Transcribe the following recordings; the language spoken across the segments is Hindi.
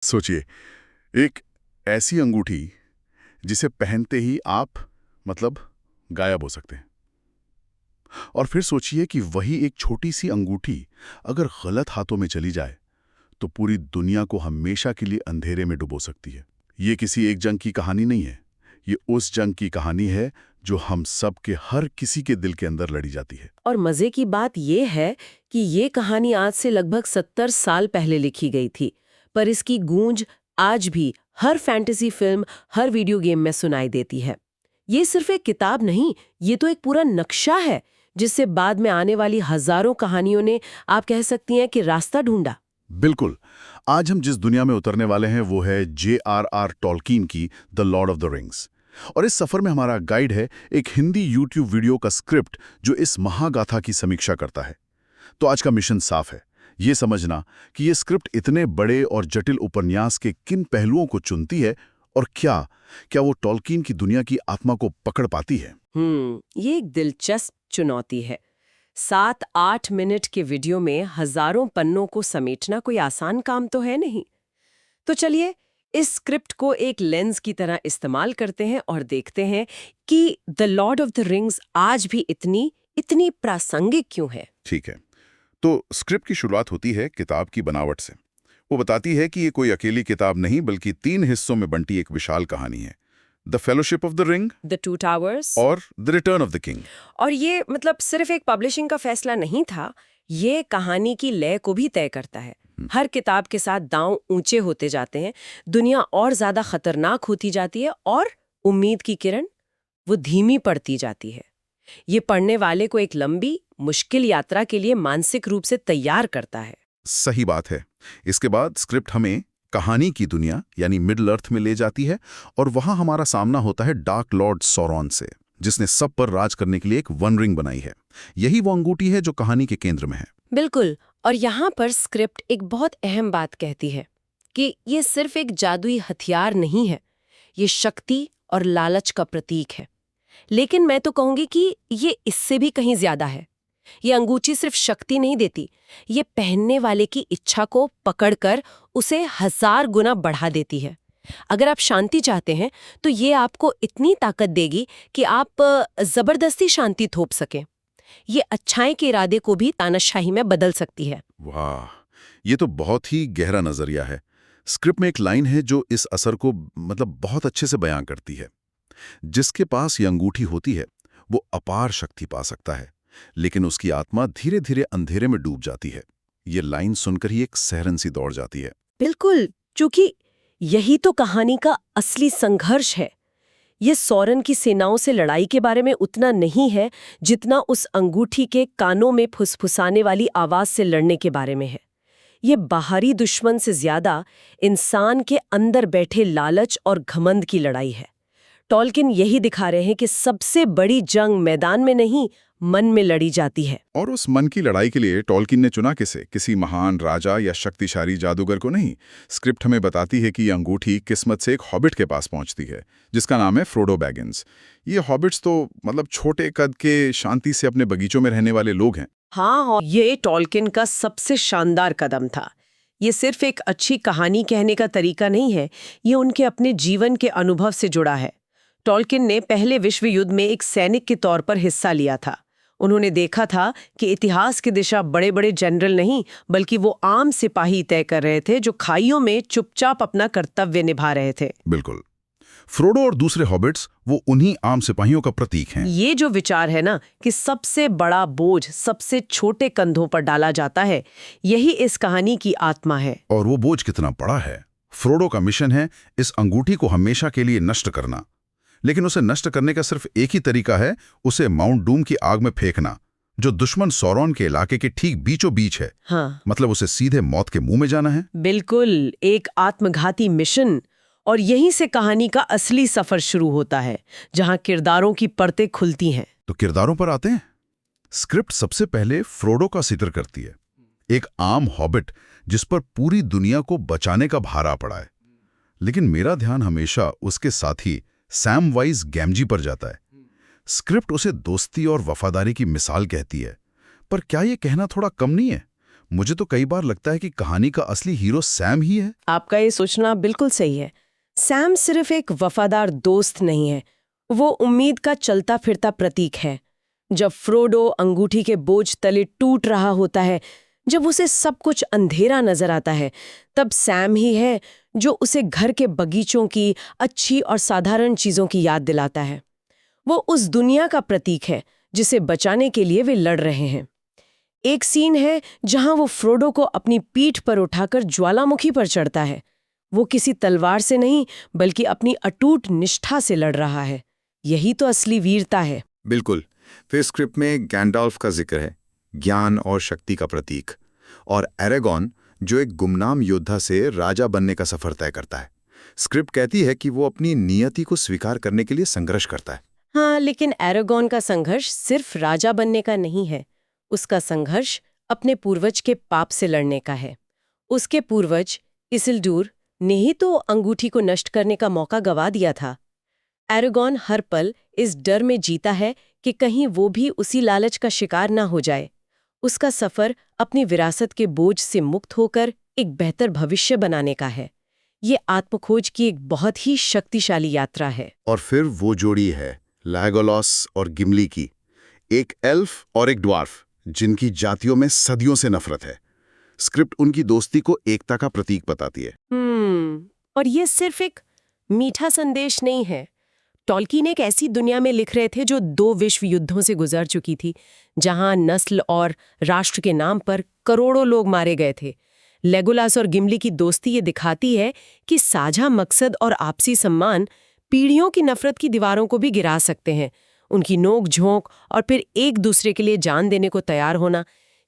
सोचिए, एक ऐसी अंगूठी जिसे पहनते ही आप मतलब गायब हो सकते हैं। और फिर सोचिए कि वही एक छोटी सी अंगूठी अगर गलत हाथों में चली जाए तो पूरी दुनिया को हमेशा के लिए अंधेरे में डुबो सकती है। ये किसी एक जंग की कहानी नहीं है, ये उस जंग की कहानी है जो हम सब के हर किसी के दिल के अंदर लड़ी जाती है। और मजे की बात यह है कि ये कहानी आज से लगभग 70 साल पहले लिखी गई थी, पर इसकी गूंज आज भी हर फैंटेसी फिल्म, हर वीडियो गेम में सुनाई देती है। ये सिर्फ एक किताब नहीं, ये तो एक पूरा नक्शा है जिससे बाद में आने वाली हजारों कहानियों ने, आप कह सकती हैं, कि रास्ता ढूंढा। बिल्कुल। आज हम जिस दुनिया में उतरने वाले हैं वो है J.R.R. टॉल्किन की the Lord of the rings. और इस सफर में हमारा गाइड है एक हिंदी यूट्यूब वीडियो का स्क्रिप्ट जो इस महागाथा की समीक्षा करता है। तो आज का मिशन साफ है, ये समझना कि ये स्क्रिप्ट इतने बड़े और जटिल उपन्यास के किन पहलुओं को चुनती है और क्या क्या वो टॉल्किन की दुनिया की आत्मा को पकड़ पाती है। ये एक दिलचस्प चुनौती है। 7-8 मिनट के वीडियो में हजारों पन्नों को समेटना कोई आसान काम तो है नहीं। तो चलिए इस स्क्रिप्ट को एक लेंस की तरह इस्तेमाल करते हैं और देखते हैं कि the Lord of the rings आज भी इतनी इतनी प्रासंगिक क्यों है। ठीक है, तो स्क्रिप्ट की शुरुआत होती है किताब की बनावट से। वो बताती है कि ये कोई अकेली किताब नहीं बल्कि 3 हिस्सों में बंटी एक विशाल कहानी है, the fellowship of the ring, the two towers और the return of the king. और ये मतलब सिर्फ एक पब्लिशिंग का फैसला नहीं था, ये कहानी की लय को भी तय करता है। हर किताब के साथ दांव ऊंचे होते जाते हैं, दुनिया और ज्यादा खतरनाक होती जाती है और उम्मीद की किरण वो धीमी पड़ती जाती है। ये पढ़ने वाले को एक लंबी मुश्किल यात्रा के लिए मानसिक रूप से तैयार करता है। सही बात है। इसके बाद स्क्रिप्ट हमें कहानी की दुनिया यानी मिडल अर्थ में ले जाती है और वहां हमारा सामना होता है डार्क लॉर्ड सौरॉन से, जिसने सब पर राज करने के लिए एक वन रिंग बनाई है। यही वो अंगूठी है जो कहानी के केंद्र में है। बिल्कुल। और यहाँ पर स्क्रिप्ट एक बहुत अहम बात कहती है कि ये सिर्फ एक जादुई हथियार नहीं है, ये शक्ति और लालच का प्रतीक है। लेकिन मैं तो कहूंगी कि ये इससे भी कहीं ज्यादा है। ये अंगूठी सिर्फ शक्ति नहीं देती, ये पहनने वाले की इच्छा को पकड़कर उसे 1000 गुना बढ़ा देती है। अगर आप शांति चाहते हैं तो ये आपको इतनी ताकत देगी कि आप जबरदस्ती शांति थोप सकें। ये अच्छाई के इरादे को भी तानाशाही में बदल सकती है। वाह, ये तो बहुत ही गहरा नजरिया है। स्क्रिप्ट में एक लाइन है जो इस असर को बहुत अच्छे से बयां करती है। जिसके पास ये अंगूठी होती है वो अपार शक्ति पा सकता है, लेकिन उसकी आत्मा धीरे धीरे अंधेरे में डूब जाती है। ये लाइन सुनकर ही एक सहरन सी दौड़ जाती है। बिल्कुल, क्योंकि यही तो कहानी का असली संघर्ष है। ये सौरन की सेनाओं से लड़ाई के बारे में उतना नहीं है जितना उस अंगूठी के कानों में फुसफुसाने वाली आवाज से लड़ने के बारे में है। ये बाहरी दुश्मन से ज्यादा इंसान के अंदर बैठे लालच और घमंड की लड़ाई है। टॉल्किन यही दिखा रहे हैं कि सबसे बड़ी जंग मैदान में नहीं, मन में लड़ी जाती है। और उस मन की लड़ाई के लिए टॉल्किन ने चुना किसे? किसी महान राजा या शक्तिशाली जादूगर को नहीं। स्क्रिप्ट हमें बताती है कि ये अंगूठी किस्मत से एक हॉबिट के पास पहुंचती है जिसका नाम है फ्रोडो बैगिंस। ये हॉबिट्स तो छोटे कद के, शांति से अपने बगीचों में रहने वाले लोग हैं। हाँ, ये टॉल्किन का सबसे शानदार कदम था। ये सिर्फ एक अच्छी कहानी कहने का तरीका नहीं है, ये उनके अपने जीवन के अनुभव से जुड़ा है। टॉल्किन ने पहले विश्व युद्ध में एक सैनिक के तौर पर हिस्सा लिया था। उन्होंने देखा था कि इतिहास की दिशा बड़े बड़े जनरल नहीं बल्कि वो आम सिपाही तय कर रहे थे जो खाइयों में चुपचाप अपना कर्तव्य निभा रहे थे। बिल्कुल। फ्रोडो और दूसरे हॉबिट्स वो उन्हीं आम सिपाहियों का प्रतीक हैं। ये जो विचार है ना कि सबसे बड़ा बोझ सबसे छोटे कंधों पर डाला जाता है, यही इस कहानी की आत्मा है। और वो बोझ कितना बड़ा है। फ्रोडो का मिशन है इस अंगूठी को हमेशा के लिए नष्ट करना, लेकिन उसे नष्ट करने का सिर्फ एक ही तरीका है, उसे माउंट डूम की आग में फेंकना, जो दुश्मन सौरॉन के इलाके के ठीक बीचों बीच है। हाँ, उसे सीधे मौत के मुंह में जाना है। बिल्कुल, एक आत्मघाती मिशन। और यहीं से कहानी का असली सफर शुरू होता है, जहां किरदारों की परतें खुलती हैं। तो किरदारों पर आते हैं। स्क्रिप्ट सबसे पहले फ्रोडो का जिक्र करती है, एक आम हॉबिट जिस पर पूरी दुनिया को बचाने का भारा पड़ा है। लेकिन मेरा ध्यान हमेशा उसके साथी सैमवाइज गैमजी पर जाता है। स्क्रिप्ट उसे दोस्ती और वफादारी की मिसाल कहती है, पर क्या यह कहना थोड़ा कम नहीं है? मुझे तो कई बार लगता है कि कहानी का असली हीरो सैम ही है। आपका ये सोचना बिल्कुल सही है। सैम सिर्फ एक वफादार दोस्त नहीं है, वो उम्मीद का चलता फिरता प्रतीक है। जब फ्रोडो अंगूठी के बोझ तले टूट रहा होता है, जब उसे सब कुछ अंधेरा नजर आता है, तब सैम ही है जो उसे घर के बगीचों की अच्छी और साधारण चीजों की याद दिलाता है। वो उस दुनिया का प्रतीक है जिसे बचाने के लिए वे लड़ रहे हैं। एक सीन है जहां वो फ्रोडो को अपनी पीठ पर उठाकर ज्वालामुखी पर चढ़ता है। वो किसी तलवार से नहीं, बल्कि अपनी अटूट निष्ठा से लड़ रहा है। यही तो असली वीरता है। बिल्कुल। फिर स्क्रिप्ट में गैंडॉल्फ का जिक्र है, ज्ञान और शक्ति का प्रतीक, और एरेगॉन जो एक गुमनाम योद्धा से राजा बनने का सफर तय करता है। स्क्रिप्ट कहती है कि वो अपनी नियति को स्वीकार करने के लिए संघर्ष करता है। हाँ, लेकिन एरेगॉन का संघर्ष सिर्फ राजा बनने का नहीं है। उसका संघर्ष अपने पूर्वज के पाप से लड़ने का है। उसके पूर्वज इसिल्डूर ने ही तो अंगूठी को नष्ट करने का मौका गवा दिया था। एरेगॉन हर पल इस डर में जीता है कि कहीं वो भी उसी लालच का शिकार ना हो जाए। उसका सफर अपनी विरासत के बोझ से मुक्त होकर एक बेहतर भविष्य बनाने का है। ये आत्मखोज की एक बहुत ही शक्तिशाली यात्रा है। और फिर वो जोड़ी है लेगोलास और गिमली की, एक एल्फ और एक ड्वार्फ जिनकी जातियों में सदियों से नफरत है। स्क्रिप्ट उनकी दोस्ती को एकता का प्रतीक बताती है। और ये सिर्फ एक मीठा संदेश नहीं है। टॉल्किन एक ऐसी दुनिया में लिख रहे थे जो 2 विश्व युद्धों से गुजर चुकी थी, जहां नस्ल और राष्ट्र के नाम पर करोड़ों लोग मारे गए थे। लेगोलास और गिमली की दोस्ती ये दिखाती है कि साझा मकसद और आपसी सम्मान पीढ़ियों की नफरत की दीवारों को भी गिरा सकते हैं। उनकी नोक झोंक और फिर एक दूसरे के लिए जान देने को तैयार होना,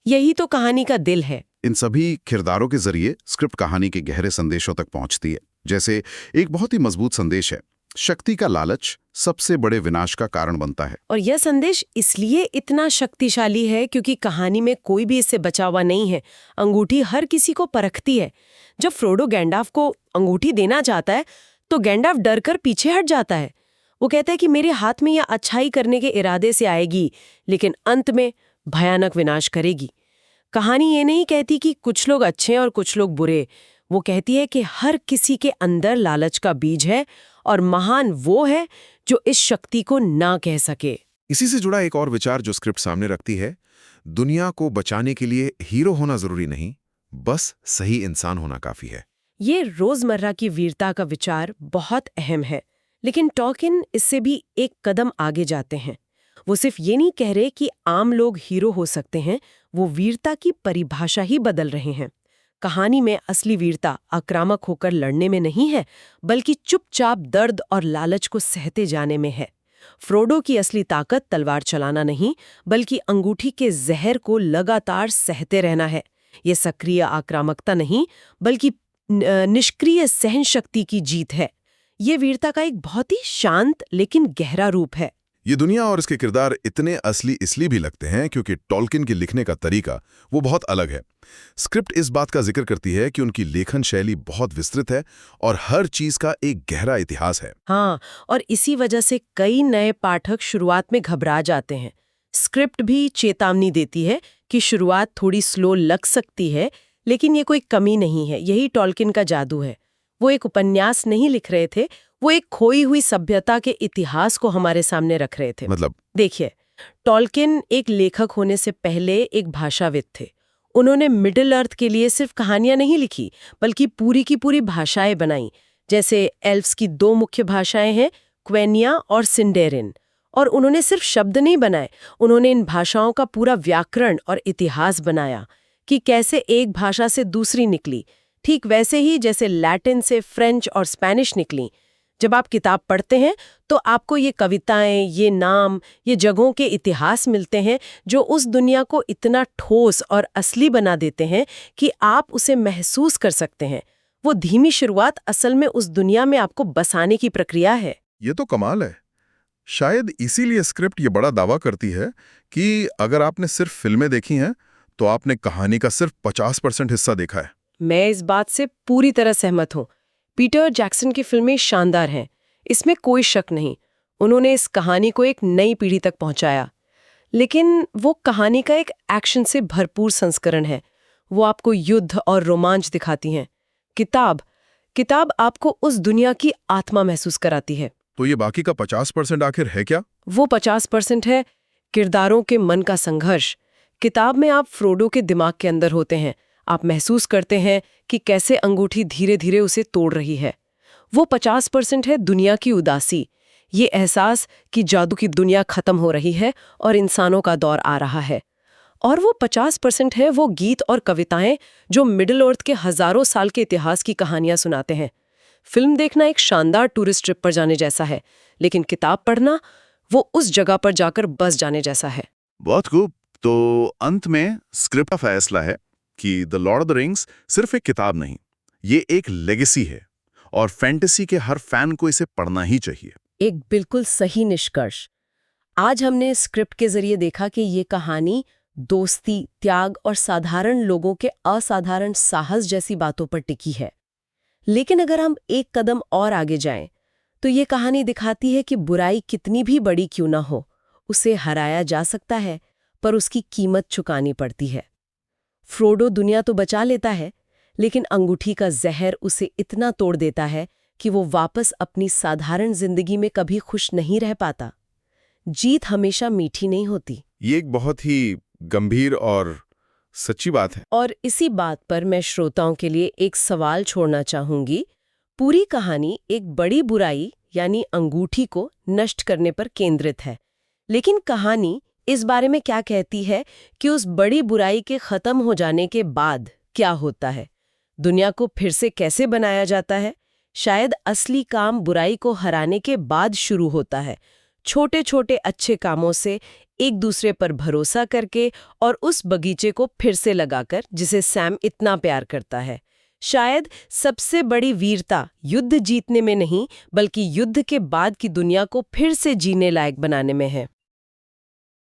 यही तो कहानी का दिल है। इन सभी किरदारों के जरिए स्क्रिप्ट कहानी के गहरे संदेशों तक पहुंचती है। जैसे एक बहुत ही मजबूत संदेश है, शक्ति का लालच सबसे बड़े विनाश का कारण बनता है। और यह संदेश इसलिए इतना शक्तिशाली है क्योंकि कहानी में कोई भी इससे बचा हुआ नहीं है। अंगूठी हर किसी को परखती है। जब फ्रोडो गैंडाल्फ को अंगूठी देना चाहता है तो गैंडाल्फ डर कर पीछे हट जाता है। वो कहता है कि मेरे हाथ में यह अच्छाई करने के इरादे से आएगी, लेकिन अंत में भयानक विनाश करेगी। कहानी ये नहीं कहती कि कुछ लोग अच्छे और कुछ लोग बुरे। वो कहती है कि हर किसी के अंदर लालच का बीज है और महान वो है जो इस शक्ति को ना कह सके। इसी से जुड़ा एक और विचार जो स्क्रिप्ट सामने रखती है, दुनिया को बचाने के लिए हीरो होना जरूरी नहीं, बस सही इंसान होना काफी है। ये रोजमर्रा की वीरता का विचार बहुत अहम है, लेकिन टॉल्किन इससे भी एक कदम आगे जाते हैं। वो सिर्फ ये नहीं कह रहे कि आम लोग हीरो हो सकते हैं, वो वीरता की परिभाषा ही बदल रहे हैं। कहानी में असली वीरता आक्रामक होकर लड़ने में नहीं है, बल्कि चुपचाप दर्द और लालच को सहते जाने में है। फ्रोडो की असली ताकत तलवार चलाना नहीं, बल्कि अंगूठी के जहर को लगातार सहते रहना है। ये सक्रिय आक्रामकता नहीं, बल्कि निष्क्रिय सहन शक्ति की जीत है। ये वीरता का एक बहुत ही शांत लेकिन गहरा रूप है। ये दुनिया और इसके किरदार इतने असली इसलिए भी लगते हैं क्योंकि टॉल्किन के लिखने का तरीका वो बहुत अलग है। स्क्रिप्ट इस बात का जिक्र करती है कि उनकी लेखन शैली बहुत विस्तृत है और हर चीज का एक गहरा इतिहास है। हाँ, और इसी वजह से कई नए पाठक शुरुआत में घबरा जाते हैं। स्क्रिप्ट भी चेतावनी देती है कि शुरुआत थोड़ी स्लो लग सकती है, लेकिन ये कोई कमी नहीं है। यही टॉल्किन का जादू है। वो एक उपन्यास नहीं लिख रहे थे, वो एक खोई हुई सभ्यता के इतिहास को हमारे सामने रख रहे थे। मतलब देखिए, टॉल्किन एक लेखक होने से पहले एक भाषाविद थे। उन्होंने मिडिल अर्थ के लिए सिर्फ कहानियां नहीं लिखी, बल्कि पूरी की पूरी भाषाएं बनाई। जैसे एल्फ्स की 2 मुख्य भाषाएं हैं, क्वेनिया और सिंडेरिन। और उन्होंने सिर्फ शब्द नहीं बनाए, उन्होंने इन भाषाओं का पूरा व्याकरण और इतिहास बनाया कि कैसे एक भाषा से दूसरी निकली, ठीक वैसे ही जैसे लैटिन से फ्रेंच और स्पेनिश निकली। जब आप किताब पढ़ते हैं तो आपको ये कविताएं, ये नाम, ये जगहों के इतिहास मिलते हैं जो उस दुनिया को इतना ठोस और असली बना देते हैं कि आप उसे महसूस कर सकते हैं। वो धीमी शुरुआत असल में उस दुनिया में आपको बसाने की प्रक्रिया है। ये तो कमाल है। शायद इसीलिए स्क्रिप्ट ये बड़ा दावा करती है कि अगर आपने सिर्फ फिल्में देखी हैं तो आपने कहानी का सिर्फ 50% हिस्सा देखा है। मैं इस बात से पूरी तरह सहमत हूँ। पीटर जैक्सन की फिल्में शानदार हैं, इसमें कोई शक नहीं। उन्होंने इस कहानी को एक नई पीढ़ी तक पहुंचाया, लेकिन वो कहानी का एक एक्शन से भरपूर संस्करण है। वो आपको युद्ध और रोमांच दिखाती हैं। किताब आपको उस दुनिया की आत्मा महसूस कराती है। तो ये बाकी का 50% आखिर है क्या? वो 50% है किरदारों के मन का संघर्ष। किताब में आप फ्रोडो के दिमाग के अंदर होते हैं। आप महसूस करते हैं कि कैसे अंगूठी धीरे धीरे उसे तोड़ रही है। वो 50% है दुनिया की उदासी, ये एहसास कि जादू की दुनिया खत्म हो रही है और इंसानों का दौर आ रहा है। और वो 50% है वो गीत और कविताएं जो मिडिल अर्थ के हजारों साल के इतिहास की कहानियां सुनाते हैं। फिल्म देखना एक शानदार टूरिस्ट ट्रिप पर जाने जैसा है, लेकिन किताब पढ़ना वो उस जगह पर जाकर बस जाने जैसा है। बहुत खूब। तो अंत में स्क्रिप्ट का फैसला है कि the Lord of the rings सिर्फ एक किताब नहीं, ये एक लेगेसी है और फैंटेसी के हर फैन को इसे पढ़ना ही चाहिए। एक बिल्कुल सही निष्कर्ष। आज हमने स्क्रिप्ट के जरिए देखा कि ये कहानी दोस्ती, त्याग और साधारण लोगों के असाधारण साहस जैसी बातों पर टिकी है। लेकिन अगर हम एक कदम और आगे जाएं, तो ये कहानी दिखाती है कि बुराई कितनी भी बड़ी क्यों ना हो, उसे हराया जा सकता है, पर उसकी कीमत चुकानी पड़ती है। फ्रोडो दुनिया तो बचा लेता है, लेकिन अंगूठी का जहर उसे इतना तोड़ देता है कि वो वापस अपनी साधारण जिंदगी में कभी खुश नहीं रह पाता। जीत हमेशा मीठी नहीं होती। ये एक बहुत ही गंभीर और सच्ची बात है। और इसी बात पर मैं श्रोताओं के लिए एक सवाल छोड़ना चाहूंगी। पूरी कहानी एक बड़ी बुराई यानी अंगूठी को नष्ट करने पर केंद्रित है, लेकिन कहानी इस बारे में क्या कहती है कि उस बड़ी बुराई के खत्म हो जाने के बाद क्या होता है, दुनिया को फिर से कैसे बनाया जाता है। शायद असली काम बुराई को हराने के बाद शुरू होता है, छोटे छोटे अच्छे कामों से, एक दूसरे पर भरोसा करके और उस बगीचे को फिर से लगाकर जिसे सैम इतना प्यार करता है। शायद सबसे बड़ी वीरता युद्ध जीतने में नहीं, बल्कि युद्ध के बाद की दुनिया को फिर से जीने लायक बनाने में है।